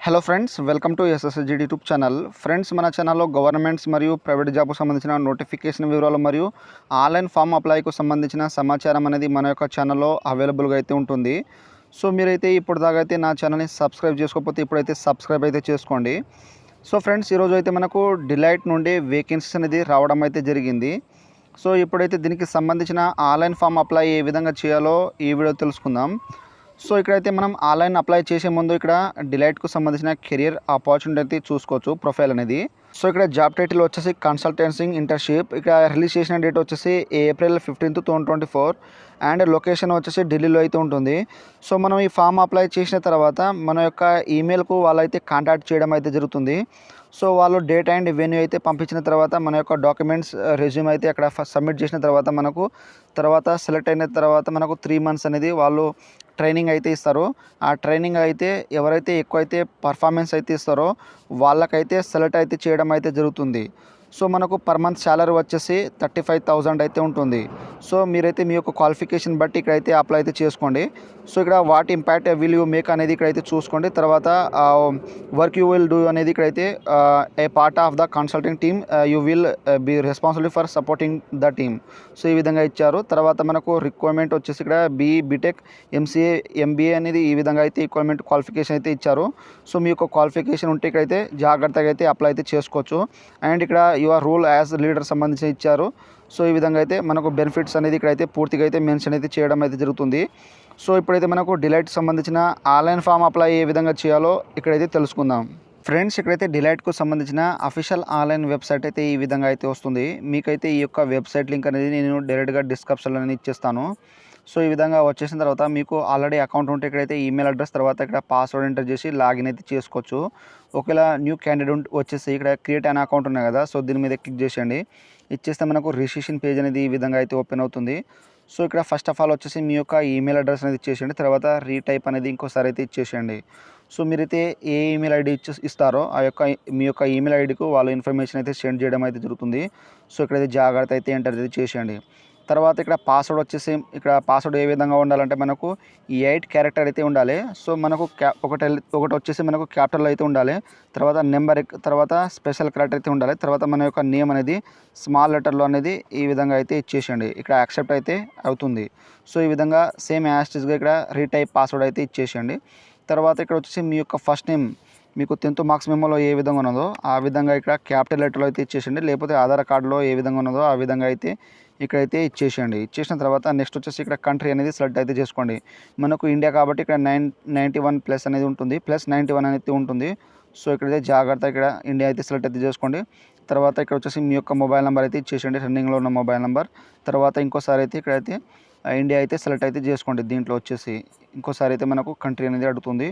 Hello friends, welcome to SSG YouTube channel. Friends, మన ఛానల్లో governments మరియు ప్రైవేట్ జాబ్కు సంబంధించిన నోటిఫికేషన్ వివరాలు మరియు ఆన్లైన్ ఫామ్ అప్లైకు సంబంధించిన సమాచారం అనేది మన యొక్క ఛానల్లో అవైలబుల్గా అయితే ఉంటుంది. సో మీరైతే ఇప్పుడు దాకా అయితే నా ఛానల్ని సబ్స్క్రైబ్ చేసుకోకపోతే ఇప్పుడైతే సబ్స్క్రైబ్ అయితే చేసుకోండి. సో ఫ్రెండ్స్, ఈరోజు అయితే మనకు డిలైట్ నుండి వేకెన్సీస్ అనేది రావడం అయితే జరిగింది. సో ఇప్పుడైతే దీనికి సంబంధించిన ఆన్లైన్ ఫామ్ అప్లై ఏ విధంగా చేయాలో ఈ వీడియో తెలుసుకుందాం. సో ఇక్కడైతే మనం ఆన్లైన్ అప్లై చేసే ముందు ఇక్కడ డిలైట్కు సంబంధించిన కెరియర్ ఆపర్చునిటీ అయితే చూసుకోవచ్చు, ప్రొఫైల్ అనేది. సో ఇక్కడ జాబ్ టైటిల్ వచ్చేసి కన్సల్టెన్సీ ఇంటర్న్షిప్. ఇక్కడ రిలీజ్ చేసిన డేట్ వచ్చేసి ఏప్రిల్ 15, 2024 అండ్ లొకేషన్ వచ్చేసి ఢిల్లీలో అయితే ఉంటుంది. సో మనం ఈ ఫామ్ అప్లై చేసిన తర్వాత మన యొక్క ఈమెయిల్కు వాళ్ళైతే కాంటాక్ట్ చేయడం అయితే జరుగుతుంది. సో వాళ్ళు డేట్ అండ్ వెన్యూ అయితే పంపించిన తర్వాత మన యొక్క డాక్యుమెంట్స్ రెజ్యూమ్ అయితే అక్కడ సబ్మిట్ చేసిన తర్వాత సెలెక్ట్ అయిన తర్వాత మనకు 3 months అనేది వాళ్ళు ట్రైనింగ్ అయితే ఇస్తారు. ఆ ట్రైనింగ్ అయితే ఎవరైతే ఎక్కువైతే పర్ఫార్మెన్స్ అయితే ఇస్తారో వాళ్ళకైతే సెలెక్ట్ అయితే చేయడం అయితే జరుగుతుంది. సో మనకు పర్ మంత్ శాలరీ వచ్చేసి 35,000 అయితే ఉంటుంది. సో మీరైతే మీ యొక్క క్వాలిఫికేషన్ బట్టి ఇక్కడైతే అప్లై అయితే చేసుకోండి. సో ఇక్కడ what impact will you make అనేది ఇక్కడైతే చూసుకోండి. తర్వాత వర్క్ యూ విల్ డూ అనేది ఇక్కడైతే a part of the consulting team you will be responsibility for supporting the team. So ఈ విధంగా ఇచ్చారు. తర్వాత మనకు రిక్వైర్మెంట్ వచ్చేసి ఇక్కడ బీటెక్, ఎంసీఏ, ఎంబీఏ అనేది ఈ విధంగా అయితే రిక్వైర్మెంట్ క్వాలిఫికేషన్ అయితే ఇచ్చారు. సో మీ యొక్క క్వాలిఫికేషన్ ఉంటే ఇక్కడైతే జాగ్రత్తగా అయితే అప్లై అయితే చేసుకోవచ్చు. అండ్ ఇక్కడ యువర్ రోల్ యాజ్ లీడర్ సంబంధించి ఇచ్చారు. సో ఈ విధంగా అయితే మనకు బెనిఫిట్స్ అనేది ఇక్కడైతే పూర్తిగా అయితే మెన్షన్ అయితే చేయడం అయితే జరుగుతుంది. సో ఇప్పుడైతే మనకు డిలైట్ సంబంధించిన ఆన్లైన్ ఫామ్ అప్లై ఏ విధంగా చేయాలో ఇక్కడైతే తెలుసుకుందాం. ఫ్రెండ్స్, ఇక్కడైతే డిలైట్కు సంబంధించిన అఫీషియల్ ఆన్లైన్ వెబ్సైట్ అయితే ఈ విధంగా అయితే వస్తుంది. మీకైతే ఈ యొక్క వెబ్సైట్ లింక్ అనేది నేను డైరెక్ట్గా డిస్క్రిప్షన్లో ఇచ్చేస్తాను. సో ఈ విధంగా వచ్చేసిన తర్వాత మీకు ఆల్రెడీ అకౌంట్ ఉంటే ఇక్కడైతే ఈమెయిల్ అడ్రస్ తర్వాత ఇక్కడ పాస్వర్డ్ ఎంటర్ చేసి లాగిన్ అయితే చేసుకోవచ్చు. ఒకవేళ న్యూ క్యాండిడేట్ వచ్చేసి ఇక్కడ క్రియేట్ అనే అకౌంట్ ఉన్నాయి కదా, సో దీని మీద క్లిక్ చేసేయండి. ఇచ్చేస్తే మనకు రిజిస్ట్రేషన్ పేజ్ అనేది ఈ విధంగా అయితే ఓపెన్ అవుతుంది. సో ఇక్కడ ఫస్ట్ ఆఫ్ ఆల్ వచ్చేసి మీ యొక్క ఈమెయిల్ అడ్రస్ అనేది ఇచ్చేసేయండి. తర్వాత రీటైప్ అనేది ఇంకోసారి అయితే ఇచ్చేసేయండి. సో మీరైతే ఏ ఈమెయిల్ ఐడి ఇస్తారో మీ యొక్క ఈమెయిల్ ఐడికి వాళ్ళు ఇన్ఫర్మేషన్ అయితే సెండ్ చేయడం అయితే జరుగుతుంది. సో ఇక్కడైతే జాగ్రత్త అయితే ఎంటర్ అయితే చేసేయండి. తర్వాత ఇక్కడ పాస్వర్డ్ వచ్చేసి ఇక్కడ పాస్వర్డ్ ఏ విధంగా ఉండాలంటే మనకు 8 క్యారెక్టర్ అయితే ఉండాలి. సో మనకు ఒకటి వచ్చేసి మనకు క్యాపిటల్ అయితే ఉండాలి. తర్వాత నెంబర్, తర్వాత స్పెషల్ క్యారెక్టర్ అయితే ఉండాలి. తర్వాత మన యొక్క నేమ్ అనేది స్మాల్ లెటర్లో అనేది ఈ విధంగా అయితే ఇచ్చేసేయండి. ఇక్కడ యాక్సెప్ట్ అయితే అవుతుంది. సో ఈ విధంగా సేమ్ యాస్టిస్గా ఇక్కడ రీటైప్ పాస్వర్డ్ అయితే ఇచ్చేసేయండి. తర్వాత ఇక్కడ వచ్చేసి మీ యొక్క ఫస్ట్ నేమ్ మీకు 10th మార్క్స్ మెమోలో ఏ విధంగా ఉన్నదో ఆ విధంగా ఇక్కడ క్యాపిటల్ లెటర్లో అయితే ఇచ్చేసేయండి. లేకపోతే ఆధార్ కార్డులో ఏ విధంగా ఉన్నదో ఆ విధంగా అయితే ఇక్కడైతే ఇచ్చేసేయండి. ఇచ్చేసిన తర్వాత నెక్స్ట్ వచ్చేసి ఇక్కడ కంట్రీ అనేది సెలెక్ట్ అయితే చేసుకోండి. మనకు ఇండియా కాబట్టి ఇక్కడ 91+ అనేది ఉంటుంది, +91 అనేది ఉంటుంది. సో ఇక్కడైతే జాగ్రత్త ఇక్కడ ఇండియా అయితే సెలెక్ట్ అయితే చేసుకోండి. తర్వాత ఇక్కడ వచ్చేసి మీ యొక్క మొబైల్ నెంబర్ అయితే ఇచ్చేసేయండి, రన్నింగ్లో ఉన్న మొబైల్ నెంబర్. తర్వాత ఇంకోసారి అయితే ఇక్కడైతే ఇండియా అయితే సెలెక్ట్ అయితే చేసుకోండి. దీంట్లో వచ్చేసి ఇంకోసారి అయితే మనకు కంట్రీ అనేది అడుగుతుంది.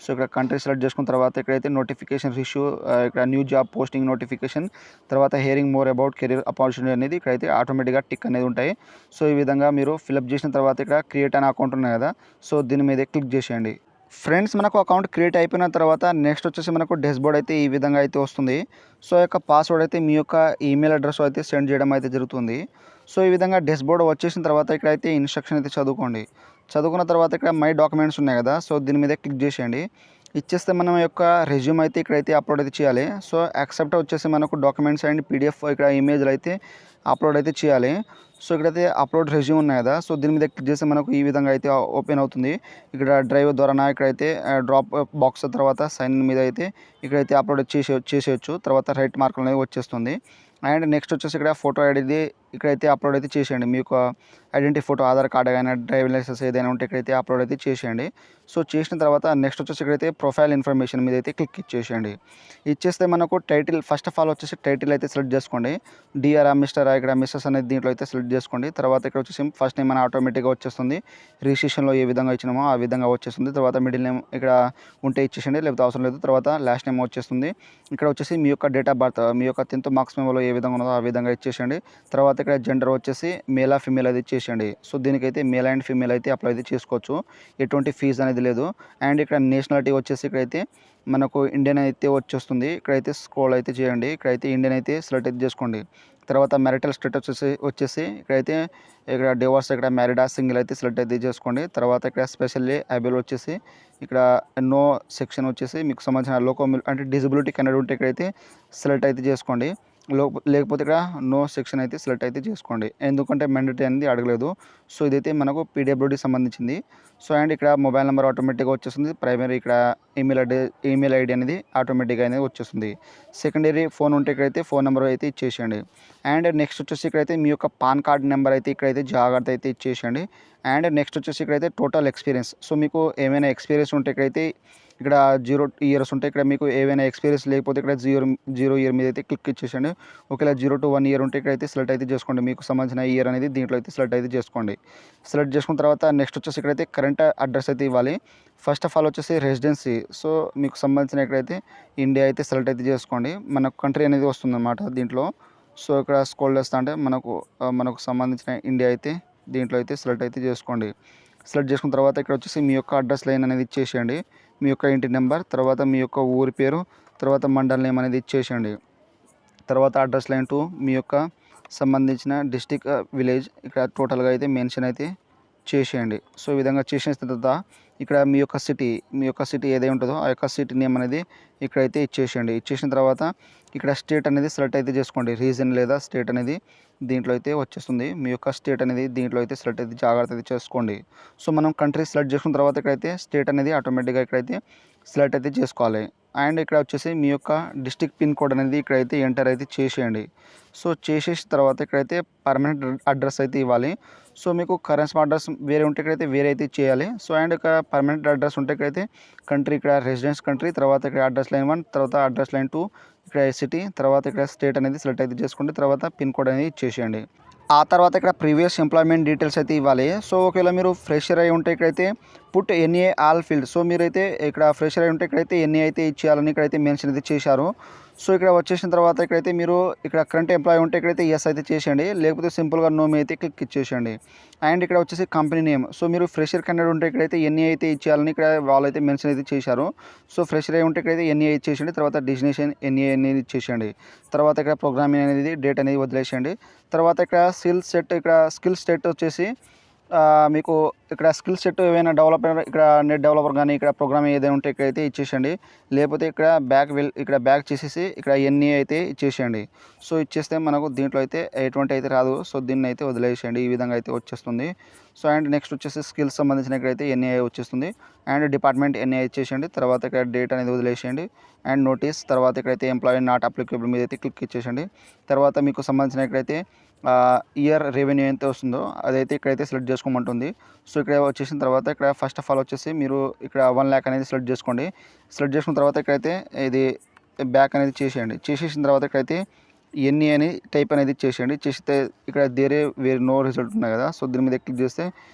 సో ఇక్కడ కంట్రీ సెలెక్ట్ చేసుకున్న తర్వాత ఇక్కడైతే నోటిఫికేషన్ ఇష్యూ, ఇక్కడ న్యూ జాబ్ పోస్టింగ్ నోటిఫికేషన్, తర్వాత hearing more about career opportunity అనేది ఇక్కడైతే ఆటోమేటిక్గా టిక్ అనేది ఉంటాయి. సో ఈ విధంగా మీరు ఫిలప్ చేసిన తర్వాత ఇక్కడ క్రియేట్ అనే అకౌంట్ ఉన్నాయి కదా, సో దీని మీద క్లిక్ చేసేయండి. ఫ్రెండ్స్, మనకు అకౌంట్ క్రియేట్ అయిపోయిన తర్వాత నెక్స్ట్ వచ్చేసి మనకు డాష్బోర్డ్ అయితే ఈ విధంగా అయితే వస్తుంది. సో యొక్క పాస్వర్డ్ అయితే మీ యొక్క ఈమెయిల్ అడ్రస్ అయితే సెండ్ చేయడం అయితే జరుగుతుంది. సో ఈ విధంగా డాష్బోర్డ్ వచ్చేసిన తర్వాత ఇక్కడైతే ఇన్స్ట్రక్షన్ అయితే చదువుకున్న తర్వాత ఇక్కడ మై డాక్యుమెంట్స్ ఉన్నాయి కదా, సో దీని మీద క్లిక్ చేసేయండి. ఇచ్చేస్తే మనం యొక్క రెజ్యూమ్ అయితే ఇక్కడైతే అప్లోడ్ అయితే చేయాలి. సో యాక్సెప్ట్ వచ్చేసి మనకు డాక్యుమెంట్స్ అండ్ పీడిఎఫ్ ఇక్కడ ఇమేజ్లు అయితే అప్లోడ్ అయితే చేయాలి. సో ఇక్కడైతే అప్లోడ్ రెజ్యూమ్ ఉన్నాయి కదా, సో దీని మీద క్లిక్ చేస్తే మనకు ఈ విధంగా అయితే ఓపెన్ అవుతుంది. ఇక్కడ డ్రైవ్ ద్వారా ఇక్కడైతే డ్రాప్ బాక్స్ తర్వాత సైన్ మీద అయితే ఇక్కడైతే అప్లోడ్ చేసేయచ్చు. తర్వాత రైట్ మార్క్ అనేది వచ్చేస్తుంది. అండ్ నెక్స్ట్ వచ్చేసి ఇక్కడ ఫోటో ఐడి ఇక్కడైతే అప్లోడ్ అయితే చేసేయండి. మీ యొక్క ఐడెంటిటీ ఫోటో, ఆధార్ కార్డు కానీ డ్రైవింగ్ లైసెన్స్ ఏదైనా ఉంటే ఇక్కడైతే అప్లోడ్ అయితే చేసేయండి. సో చేసిన తర్వాత నెక్స్ట్ వచ్చేసి ఇక్కడైతే ప్రొఫైల్ ఇన్ఫర్మేషన్ మీద అయితే క్లిక్ ఇచ్చేసేయండి. ఇచ్చేస్తే మనకు టైటిల్ ఫస్ట్ ఆఫ్ ఆల్ వచ్చేసి టైటిల్ అయితే సెలెక్ట్ చేసుకోండి. డిఆర్, మిస్టర్, ఇక్కడ మిస్సెస్ అనేది దీంట్లో అయితే సెలెక్ట్ చేసుకోండి. తర్వాత ఇక్కడ వచ్చేసి ఫస్ట్ నేమ్ అని ఆటోమేటిక్గా వచ్చేస్తుంది. రిజిస్ట్రేషన్లో ఏ విధంగా ఇచ్చినామో ఆ విధంగా వచ్చేస్తుంది. తర్వాత మిడిల్ నేమ్ ఇక్కడ ఉంటే ఇచ్చేసేయండి, లేకపోతే అవసరం లేదు. తర్వాత లాస్ట్ నేమ్ వచ్చేస్తుంది. ఇక్కడ వచ్చేసి మీ యొక్క డేట్ ఆఫ్ బర్త్, మీ యొక్క 10th మార్క్స్ మెమోలో ఏ ఏ విధంగా ఉన్నదో ఆ విధంగా ఇచ్చేసేయండి. తర్వాత ఇక్కడ జెండర్ వచ్చేసి మేలా ఫీమేల్ అది ఇచ్చేసేయండి. సో దీనికైతే మేల్ అండ్ ఫీమేల్ అయితే అప్లై అయితే చేసుకోవచ్చు. ఎటువంటి ఫీజు అనేది లేదు. అండ్ ఇక్కడ నేషనాలిటీ వచ్చేసి ఇక్కడైతే మనకు ఇండియన్ అయితే వచ్చేస్తుంది. ఇక్కడైతే స్క్రోల్ అయితే చేయండి. ఇక్కడైతే ఇండియన్ అయితే సెలెక్ట్ అయితే చేసుకోండి. తర్వాత మ్యారిటల్ స్టేటస్ వచ్చేసి ఇక్కడైతే ఇక్కడ డివోర్స్, ఇక్కడ మ్యారీడా, సింగిల్ అయితే సెలెక్ట్ అయితే చేసుకోండి. తర్వాత ఇక్కడ స్పెషల్లీ ఏబుల్ వచ్చేసి ఇక్కడ నో సెక్షన్ వచ్చేసి మీకు సంబంధించిన లోకో అంటే డిజబిలిటీ కెనడా ఉంటే ఇక్కడైతే సెలెక్ట్ అయితే చేసుకోండి. లేకపోతే ఇక్కడ నో సెక్షన్ అయితే సెలెక్ట్ అయితే చేసుకోండి. ఎందుకంటే మ్యాండేటరీ అనేది అడగలేదు. సో ఇదైతే మనకు పీడబ్ల్యూడీకి సంబంధించింది. సో అండ్ ఇక్కడ మొబైల్ నెంబర్ ఆటోమేటిక్గా వచ్చేస్తుంది. ప్రైమరీ ఇక్కడ ఈమెయిల్ ఐడి అనేది ఆటోమేటిక్గా అనేది వచ్చేస్తుంది. సెకండరీ ఫోన్ ఉంటే ఇక్కడైతే ఫోన్ నెంబర్ అయితే ఇచ్చేసేయండి. అండ్ నెక్స్ట్ వచ్చేసి ఇక్కడైతే మీ యొక్క పాన్ కార్డ్ నెంబర్ అయితే ఇక్కడైతే జాగ్రత్త అయితే ఇచ్చేసేయండి. అండ్ నెక్స్ట్ వచ్చేసి ఇక్కడైతే టోటల్ ఎక్స్పీరియన్స్. సో మీకు ఏమైనా ఎక్స్పీరియన్స్ ఉంటే ఇక్కడైతే ఇక్కడ 0 ఇయర్స్ ఉంటే ఇక్కడ మీకు ఏవైనా ఎక్స్పీరియన్స్ లేకపోతే ఇక్కడ 0 ఇయర్ మీద అయితే క్లిక్ ఇచ్చేసండి. ఒకవేళ 0 to 1 ఇయర్ ఉంటే ఇక్కడైతే సెలెక్ట్ అయితే చేసుకోండి. మీకు సంబంధించిన ఇయర్ అనేది దీంట్లో అయితే సెలెక్ట్ అయితే చేసుకోండి. సెలెక్ట్ చేసుకున్న తర్వాత నెక్స్ట్ వచ్చేసి ఇక్కడైతే కరెంట్ అడ్రస్ అయితే ఇవ్వాలి. ఫస్ట్ ఆఫ్ ఆల్ వచ్చేసి రెసిడెన్సీ. సో మీకు సంబంధించిన ఇక్కడైతే ఇండియా అయితే సెలెక్ట్ అయితే చేసుకోండి. మనకు కంట్రీ అనేది వస్తుందన్నమాట దీంట్లో. సో ఇక్కడ స్క్రోల్ చేస్తా అంటే మనకు సంబంధించిన ఇండియా అయితే దీంట్లో అయితే సెలెక్ట్ అయితే చేసుకోండి. సెలెక్ట్ చేసుకున్న తర్వాత ఇక్కడ వచ్చేసి మీ యొక్క అడ్రస్ లైన్ అనేది ఇచ్చేసేయండి. మీ యొక్క ఇంటి నెంబర్, తర్వాత మీ యొక్క ఊరి పేరు, తర్వాత మండల్ నేమ్ అనేది ఇచ్చేసేయండి. తర్వాత అడ్రస్ లైన్ టు మీ యొక్క సంబంధించిన డిస్టిక్, విలేజ్ ఇక్కడ టోటల్గా అయితే మెన్షన్ అయితే చేసేయండి. సో ఈ విధంగా చేసిన తర్వాత ఇక్కడ మీ యొక్క సిటీ ఏదై ఉంటుందో ఆ యొక్క సిటీ నేమ్ అనేది ఇక్కడైతే ఇచ్చేసేయండి. ఇచ్చేసిన తర్వాత ఇక్కడ స్టేట్ అనేది సెలెక్ట్ అయితే చేసుకోండి. రీజన్ లేదా స్టేట్ అనేది దీంట్లో అయితే వచ్చేస్తుంది. మీ యొక్క స్టేట్ అనేది దీంట్లో అయితే సెలెక్ట్ అయితే జాగ్రత్త అయితే చేసుకోండి. సో మనం కంట్రీ సెలెక్ట్ చేసుకున్న తర్వాత ఇక్కడైతే స్టేట్ అనేది ఆటోమేటిక్గా ఇక్కడైతే సెలెక్ట్ అయితే చేసుకోవాలి. అండ్ ఇక్కడ వచ్చేసి మీ యొక్క డిస్ట్రిక్ట్ పిన్ కోడ్ అనేది ఇక్కడైతే ఎంటర్ అయితే చేసేయండి. సో చేసేసిన తర్వాత ఇక్కడైతే పర్మనెంట్ అడ్రస్ అయితే ఇవ్వాలి. సో మీకు కరెన్సీ అడ్రస్ వేరే ఉంటే ఇక్కడైతే వేరే అయితే చేయాలి. సో అండ్ ఇక్కడ పర్మనెంట్ అడ్రస్ ఉంటే ఇక్కడైతే కంట్రీ ఇక్కడ రెసిడెన్స్ కంట్రీ, తర్వాత ఇక్కడ అడ్రస్ లైన్ 1, తర్వాత అడ్రస్ లైన్ 2, ఇక్కడ సిటీ, తర్వాత ఇక్కడ స్టేట్ అనేది సెలెక్ట్ అయితే చేసుకోండి. తర్వాత పిన్ కోడ్ అనేది ఇచ్చేసేయండి. ఆ తర్వాత ఇక్కడ ప్రీవియస్ ఎంప్లాయ్మెంట్ డీటెయిల్స్ అయితే ఇవ్వాలి. సో ఒకవేళ మీరు ఫ్రెషర్ అయి ఉంటే ఇక్కడైతే పుట్ ఎన్ఏ ఆల్ ఫీల్డ్. సో మీరైతే ఇక్కడ ఫ్రెషర్ అయి ఉంటే ఇక్కడైతే ఎన్ఏ అయితే ఇచ్చేయాలని ఇక్కడైతే మెన్షన్ అయితే చేశారు. సో ఇక్కడ వచ్చేసిన తర్వాత ఇక్కడైతే మీరు ఇక్కడ కరెంట్ ఎంప్లాయీ ఉంటే ఇక్కడైతే ఎస్ అయితే చేసేయండి. లేకపోతే సింపుల్గా నో మీ అయితే క్లిక్ ఇచ్చేసేయండి. అండ్ ఇక్కడ వచ్చేసి కంపెనీ నేమ్. సో మీరు ఫ్రెషర్ కెనడా ఉంటే ఇక్కడైతే ఎన్ఏ అయితే ఇచ్చేయాలని ఇక్కడ వాళ్ళైతే మెన్షన్ అయితే చేశారు. సో ఫ్రెషర్ అయి ఉంటే ఇక్కడైతే ఎన్ఏ ఇచ్చేసేయండి. తర్వాత డెస్టినేషన్ ఎన్ఏ అనేది ఇచ్చేసేయండి. తర్వాత ఇక్కడ ప్రోగ్రామింగ్ అనేది డేట్ అనేది వదిలేసేయండి. తర్వాత ఇక్కడ స్కిల్ సెట్ వచ్చేసి మీకు ఇక్కడ స్కిల్ సెట్ ఏమైనా డెవలపర్, ఇక్కడ నెట్ డెవలపర్ కానీ ఇక్కడ ప్రోగ్రామింగ్ ఏదైనా ఉంటే ఇక్కడైతే ఇచ్చేసేయండి. లేకపోతే ఇక్కడ బ్యాక్ చేసేసి ఇక్కడ ఎన్ఏ అయితే ఇచ్చేసేయండి. సో ఇచ్చేస్తే మనకు దీంట్లో అయితే ఎటువంటి అయితే రాదు. సో దీన్ని అయితే వదిలేసేయండి. ఈ విధంగా అయితే వచ్చేస్తుంది. సో అండ్ నెక్స్ట్ వచ్చేసి స్కిల్స్ సంబంధించిన ఇక్కడైతే ఎన్ఏ వచ్చేస్తుంది. అండ్ డిపార్ట్మెంట్ ఎన్ఏ ఇచ్చేసేయండి. తర్వాత ఇక్కడ డేట్ అనేది వదిలేసేయండి. అండ్ నోటీస్, తర్వాత ఇక్కడైతే ఎంప్లాయీ నాట్ అప్లికేబుల్ మీద అయితే క్లిక్ ఇచ్చేసేయండి. తర్వాత మీకు సంబంధించిన ఇక్కడైతే ఇయర్ రెవెన్యూ ఎంత వస్తుందో అదైతే ఇక్కడైతే సెలెక్ట్ చేసుకోమంటుంది. సో ఇక్కడ వచ్చేసిన తర్వాత ఇక్కడ ఫస్ట్ ఆఫ్ ఆల్ వచ్చేసి మీరు ఇక్కడ 1 lakh అనేది సెలెక్ట్ చేసుకోండి. సెలెక్ట్ చేసుకున్న తర్వాత ఇక్కడైతే ఇది బ్యాక్ అనేది చేసేయండి. చేసేసిన తర్వాత ఇక్కడైతే ఎన్ఏ అని టైప్ అనేది చేసేయండి. చేస్తే ఇక్కడ వేరే నో రిజల్ట్ ఉన్నాయి కదా. సో దీని మీద క్లిక్ చేస్తే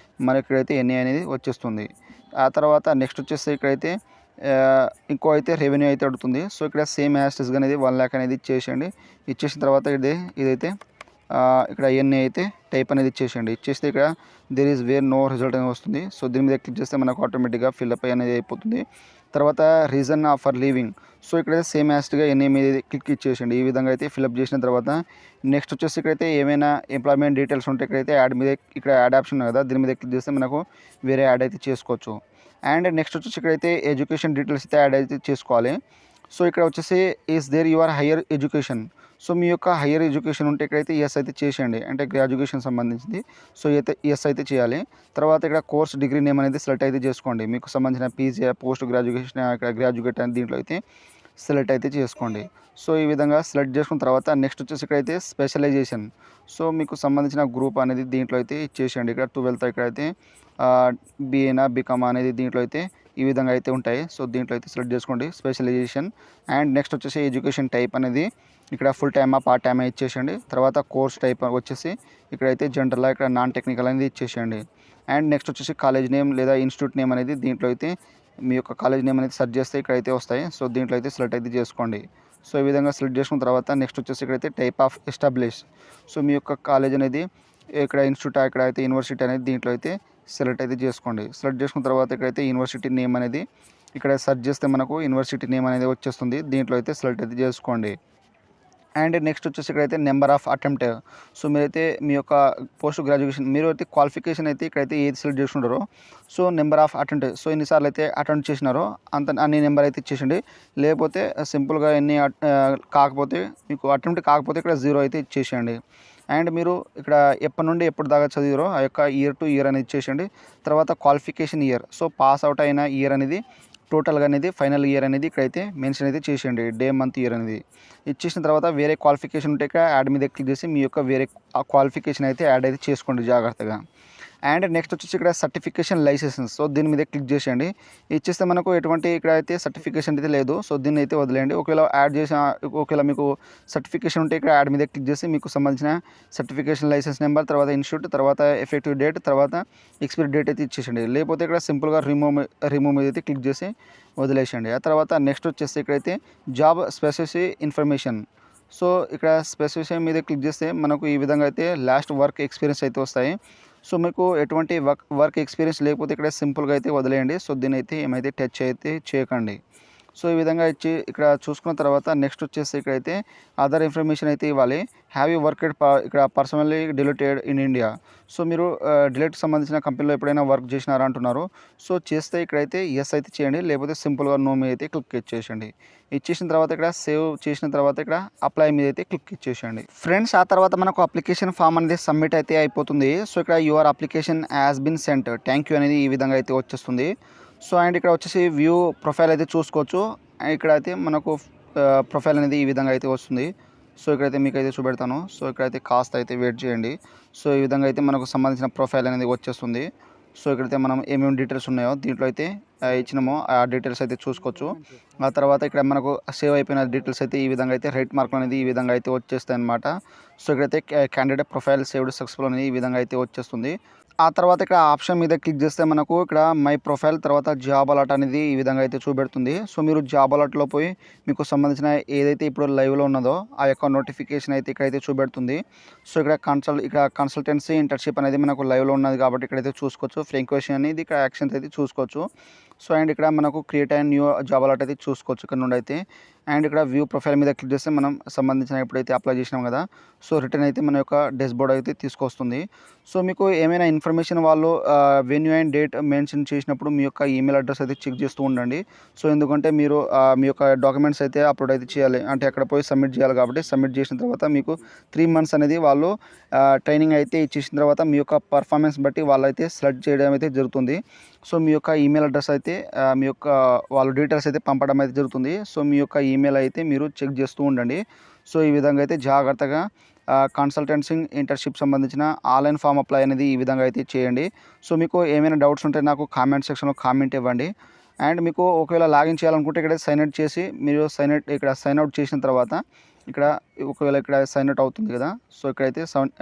మనకి ఇక్కడైతే ఎన్ఏ అనేది వచ్చేస్తుంది. ఆ తర్వాత నెక్స్ట్ వచ్చేసి ఇక్కడైతే ఇంకో అయితే రెవెన్యూ అయితే అడుగుతుంది. సో ఇక్కడ సేమ్ యాస్టిస్గా అనేది 1 lakh అనేది ఇచ్చేసేయండి. ఇచ్చేసిన తర్వాత ఇదైతే ఇక్కడ ఎన్ఏ అయితే టైప్ అనేది ఇచ్చేసేయండి. ఇచ్చేస్తే ఇక్కడ there is where no result అనేది వస్తుంది. సో దీని మీద క్లిక్ చేస్తే మనకు ఆటోమేటిక్గా ఫిల్అప్ అనేది అయిపోతుంది. తర్వాత రీజన్ ఫర్ లీవింగ్. సో ఇక్కడైతే సేమ్ యాస్ట్గా ఎన్ఏ మీద క్లిక్ ఇచ్చేసేయండి. ఈ విధంగా అయితే ఫిల్అప్ చేసిన తర్వాత నెక్స్ట్ వచ్చేసి ఇక్కడైతే ఏమైనా ఎంప్లాయ్మెంట్ డీటెయిల్స్ ఉంటే ఇక్కడైతే యాడ్ మీద ఇక్కడ యాడ్ ఆప్షన్ ఉంది కదా, దీని మీద క్లిక్ చేస్తే మనకు వేరే యాడ్ అయితే చేసుకోవచ్చు. అండ్ నెక్స్ట్ వచ్చేసి ఇక్కడైతే ఎడ్యుకేషన్ డీటెయిల్స్ అయితే యాడ్ అయితే చేసుకోవాలి. సో ఇక్కడ వచ్చేసి is there your higher education. So మీ యొక్క హయ్యర్ ఎడ్యుకేషన్ ఉంటే ఇక్కడైతే ఎస్ అయితే చేసేయండి. అంటే గ్రాడ్యుయేషన్ సంబంధించింది. సో అయితే ఎస్ అయితే చేయాలి. తర్వాత ఇక్కడ కోర్స్ డిగ్రీ నేమ్ అనేది సెలెక్ట్ అయితే చేసుకోండి. మీకు సంబంధించిన పీజీ, పోస్ట్ గ్రాడ్యుయేషన్, ఇక్కడ గ్రాడ్యుయేట్ అని దీంట్లో అయితే సెలెక్ట్ అయితే చేసుకోండి. సో ఈ విధంగా సెలెక్ట్ చేసుకున్న తర్వాత నెక్స్ట్ వచ్చేసి ఇక్కడైతే స్పెషలైజేషన్. సో మీకు సంబంధించిన గ్రూప్ అనేది దీంట్లో అయితే ఇచ్చేసేయండి. ఇక్కడ 12th ఇక్కడైతే బీఏనా బీకామ్ అనేది దీంట్లో అయితే ఈ విధంగా అయితే ఉంటాయి. సో దీంట్లో అయితే సెలెక్ట్ చేసుకోండి స్పెషలైజేషన్. అండ్ నెక్స్ట్ వచ్చేసి ఎడ్యుకేషన్ టైప్ అనేది ఇక్కడ ఫుల్ టైమా పార్ట్ టైమా ఇచ్చేసేయండి. తర్వాత కోర్స్ టైప్ వచ్చేసి ఇక్కడైతే జనరల్గా ఇక్కడ నాన్ టెక్నికల్ అనేది ఇచ్చేసేయండి. అండ్ నెక్స్ట్ వచ్చేసి కాలేజ్ నేమ్ లేదా ఇన్స్టిట్యూట్ నేమ్ అనేది దీంట్లో అయితే మీ యొక్క కాలేజ్ నేమ్ అనేది సెర్చ్ చేస్తే ఇక్కడైతే వస్తాయి. సో దీంట్లో అయితే సెలెక్ట్ అయితే చేసుకోండి. సో ఈ విధంగా సెలెక్ట్ చేసుకున్న తర్వాత నెక్స్ట్ వచ్చేసి ఇక్కడైతే టైప్ ఆఫ్ ఎస్టాబ్లిష్. సో మీ యొక్క కాలేజ్ అనేది ఇక్కడ ఇన్స్టిట్యూట్ ఇక్కడ అయితే యూనివర్సిటీ అనేది దీంట్లో అయితే సెలెక్ట్ అయితే చేసుకోండి. సెలెక్ట్ చేసుకున్న తర్వాత ఇక్కడైతే యూనివర్సిటీ నేమ్ అనేది ఇక్కడ సెర్చ్ చేస్తే మనకు యూనివర్సిటీ నేమ్ అనేది వచ్చేస్తుంది. దీంట్లో అయితే సెలెక్ట్ అయితే చేసుకోండి. అండ్ నెక్స్ట్ వచ్చేసి ఇక్కడైతే నెంబర్ ఆఫ్ అటెంప్ట్. సో మీరైతే మీ యొక్క పోస్ట్ గ్రాడ్యుయేషన్ మీరు అయితే క్వాలిఫికేషన్ అయితే ఇక్కడైతే ఏది సెలెక్ట్ చేసుకుంటారో so number of attempt. So ఎన్నిసార్లు అయితే అటెంప్ట్ చేసినారో అన్ని నెంబర్ అయితే ఇచ్చేసండి. లేకపోతే సింపుల్గా కాకపోతే మీకు అటెంప్ట్ కాకపోతే ఇక్కడ 0 అయితే ఇచ్చేసేయండి. అండ్ మీరు ఇక్కడ ఎప్పటి నుండి ఎప్పుడు దాకా చదివారో ఆ యొక్క ఇయర్ టు ఇయర్ అనేది ఇచ్చేసేయండి. తర్వాత qualification year, so pass out అయిన ఇయర్ అనేది టోటల్గా అనేది ఫైనల్ ఇయర్ అనేది ఇక్కడైతే మెన్షన్ అయితే చేసేయండి. డే మంత్ ఇయర్ అనేది ఇచ్చేసిన తర్వాత వేరే క్వాలిఫికేషన్ ఉంటే ఇక్కడ యాడ్ మీద క్లిక్ చేసి మీ యొక్క వేరే క్వాలిఫికేషన్ అయితే యాడ్ అయితే చేసుకోండి జాగ్రత్తగా. అండ్ నెక్స్ట్ వచ్చేసి ఇక్కడ సర్టిఫికేషన్ లైసెన్స్. సో దీని మీద క్లిక్ చేసేయండి. ఇచ్చేస్తే మనకు ఎటువంటి ఇక్కడ అయితే సర్టిఫికేషన్ అయితే లేదు. సో దీన్ని అయితే వదిలేయండి. ఒకవేళ మీకు సర్టిఫికేషన్ ఉంటే ఇక్కడ యాడ్ మీద క్లిక్ చేసి మీకు సంబంధించిన సర్టిఫికేషన్ లైసెన్స్ నెంబర్, తర్వాత ఇన్స్టిట్యూట్, తర్వాత ఎఫెక్టివ్ డేట్, తర్వాత ఎక్స్పైరీ డేట్ అయితే ఇచ్చేసండి. లేకపోతే ఇక్కడ సింపుల్గా రిమూవ్ మీద అయితే క్లిక్ చేసి వదిలేసండి. ఆ తర్వాత నెక్స్ట్ వచ్చేసి ఇక్కడైతే జాబ్ స్పెసిఫిక్ ఇన్ఫర్మేషన్. సో ఇక్కడ స్పెసిఫికేషన్ మీద క్లిక్ చేస్తే మనకు ఈ విధంగా అయితే లాస్ట్ వర్క్ ఎక్స్పీరియన్స్ అయితే వస్తాయి. సో మీకు ఎటువంటి వర్క్ ఎక్స్పీరియన్స్ లేకపోతే ఇక్కడ సింపుల్గా అయితే వదిలేయండి. సో దీన్ని అయితే ఏమైతే టచ్ అయితే చేయకండి. సో ఈ విధంగా ఇచ్చి ఇక్కడ చూసుకున్న తర్వాత నెక్స్ట్ వచ్చేసి ఇక్కడైతే అదర్ ఇన్ఫర్మేషన్ అయితే ఇవ్వాలి. హ్యావ్ యూ వర్క్డ్ ఇక్కడ personally deleted in India. So మీరు డిలీట్కి సంబంధించిన కంపెనీలో ఎప్పుడైనా వర్క్ చేసినారా అంటున్నారు. సో చేస్తే ఇక్కడైతే ఎస్ అయితే చేయండి. లేకపోతే సింపుల్గా నో మీద అయితే క్లిక్ ఇచ్చేసండి. ఇచ్చేసిన తర్వాత ఇక్కడ సేవ్ చేసిన తర్వాత ఇక్కడ అప్లై మీద అయితే క్లిక్ ఇచ్చేసండి. ఫ్రెండ్స్ ఆ తర్వాత మనకు అప్లికేషన్ ఫామ్ అనేది సబ్మిట్ అయితే అయిపోతుంది. సో ఇక్కడ your application has been sent, thank you అనేది ఈ విధంగా అయితే వచ్చేస్తుంది. సో అండ్ ఇక్కడ వచ్చేసి వ్యూ ప్రొఫైల్ అయితే చూసుకోవచ్చు. ఇక్కడ అయితే మనకు ప్రొఫైల్ అనేది ఈ విధంగా అయితే వస్తుంది. సో ఇక్కడైతే మీకు అయితే చూపెడతాను. సో ఇక్కడైతే కాస్త అయితే వెయిట్ చేయండి. సో ఈ విధంగా అయితే మనకు సంబంధించిన ప్రొఫైల్ అనేది వచ్చేస్తుంది. సో ఇక్కడైతే మనం ఏమేమి డీటెయిల్స్ ఉన్నాయో దీంట్లో అయితే ఇచ్చినామో ఆ డీటెయిల్స్ అయితే చూసుకోవచ్చు. ఆ తర్వాత ఇక్కడ మనకు సేవ్ అయిపోయిన డీటెయిల్స్ అయితే ఈ విధంగా అయితే రైట్ మార్కులు అనేది ఈ విధంగా అయితే వచ్చేస్తాయి అనమాట. సో ఇక్కడైతే క్యాండిడేట్ ప్రొఫైల్ సేవ్డ్ సక్సెస్ఫుల్ అనేది ఈ విధంగా అయితే వచ్చేస్తుంది. ఆ తర్వాత ఇక్కడ ఆప్షన్ మీద క్లిక్ చేస్తే మనకు ఇక్కడ మై ప్రొఫైల్ తర్వాత జాబ్ అలర్ట్ అనేది ఈ విధంగా అయితే చూపెడుతుంది. సో మీరు జాబ్ అలర్ట్లో పోయి మీకు సంబంధించిన ఏదైతే ఇప్పుడు లైవ్లో ఉన్నదో ఆ యొక్క నోటిఫికేషన్ అయితే ఇక్కడైతే చూపెడుతుంది. సో ఇక్కడ కన్సల్టెన్సీ ఇంటర్న్షిప్ అనేది మనకు లైవ్లో ఉన్నది కాబట్టి ఇక్కడైతే చూసుకోవచ్చు. ఫ్రీక్వెన్సీ అనేది ఇక్కడ యాక్షన్స్ అయితే చూసుకోవచ్చు. సో అండ్ ఇక్కడ మనకు క్రియేట్ అయిన న్యూ జాబ్ అలర్ట్ అయితే చూసుకోవచ్చు ఇక్కడ నుండి అయితే. అండ్ ఇక్కడ వ్యూ ప్రొఫైల్ మీద క్లిక్ చేస్తే మనం సంబంధించిన ఎప్పుడైతే అప్లై చేసినాం కదా సో రిటర్న్ అయితే మన యొక్క డెస్క్బోర్డ్ అయితే తీసుకొస్తుంది. సో మీకు ఏమైనా ఇన్ఫర్మేషన్ వాళ్ళు వెన్యూ అండ్ డేట్ మెన్షన్ చేసినప్పుడు మీ యొక్క ఈమెయిల్ అడ్రస్ అయితే చెక్ చేస్తూ ఉండండి. సో ఎందుకంటే మీరు మీ యొక్క డాక్యుమెంట్స్ అయితే అప్లోడ్ అయితే చేయాలి, అంటే అక్కడ పోయి సబ్మిట్ చేయాలి కాబట్టి సబ్మిట్ చేసిన తర్వాత మీకు 3 months అనేది వాళ్ళు ట్రైనింగ్ అయితే ఇచ్చేసిన తర్వాత మీ యొక్క పర్ఫార్మెన్స్ బట్టి వాళ్ళైతే సెలెక్ట్ చేయడం అయితే జరుగుతుంది. సో మీ యొక్క ఈమెయిల్ అడ్రస్ అయితే మీ యొక్క వాళ్ళ డీటెయిల్స్ అయితే పంపడం అయితే జరుగుతుంది. సో మీ యొక్క ఈమెయిల్ అయితే మీరు చెక్ చేస్తూ ఉండండి. సో ఈ విధంగా అయితే జాగ్రత్తగా కన్సల్టెన్సీ ఇంటర్న్షిప్ సంబంధించిన ఆన్లైన్ ఫామ్ అప్లై అనేది ఈ విధంగా అయితే చేయండి. సో మీకు ఏమైనా డౌట్స్ ఉంటే నాకు కామెంట్ సెక్షన్లో కామెంట్ ఇవ్వండి. అండ్ మీకు ఒకవేళ లాగిన్ చేయాలనుకుంటే ఇక్కడ సైన్ అవుట్ చేసి మీరు సైన్ అవుట్ చేసిన తర్వాత ఇక్కడ ఒకవేళ ఇక్కడ సైన్ అవుట్ అవుతుంది కదా సో ఇక్కడైతే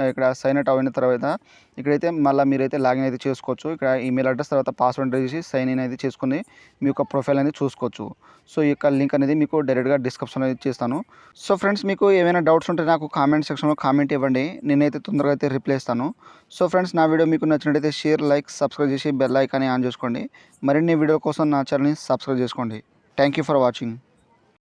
ఇక్కడ సైన్ అవుట్ అయిన తర్వాత ఇక్కడైతే మళ్ళీ మీరైతే లాగిన్ అయితే చేసుకోవచ్చు. ఇక్కడ ఈమెయిల్ అడ్రస్ తర్వాత పాస్వర్డ్ ఎంటర్ చేసి సైన్ ఇన్ అయితే చేసుకుని మీ యొక్క ప్రొఫైల్ అనేది చూసుకోవచ్చు. సో ఈ యొక్క లింక్ అనేది మీకు డైరెక్ట్గా డిస్క్రిప్షన్లో ఇచ్చేస్తాను. సో ఫ్రెండ్స్ మీకు ఏమైనా డౌట్స్ ఉంటే నాకు కామెంట్ సెక్షన్లో కామెంట్ ఇవ్వండి, నేనైతే తొందరగా అయితే రిప్లై ఇస్తాను. సో ఫ్రెండ్స్ నా వీడియో మీకు నచ్చినట్టయితే షేర్, లైక్, సబ్స్క్రైబ్ చేసి బెల్ ఐకాన్ని ఆన్ చేసుకోండి. మరిన్ని వీడియో కోసం నా ఛానల్ని సబ్స్క్రైబ్ చేసుకోండి. Thank you for watching.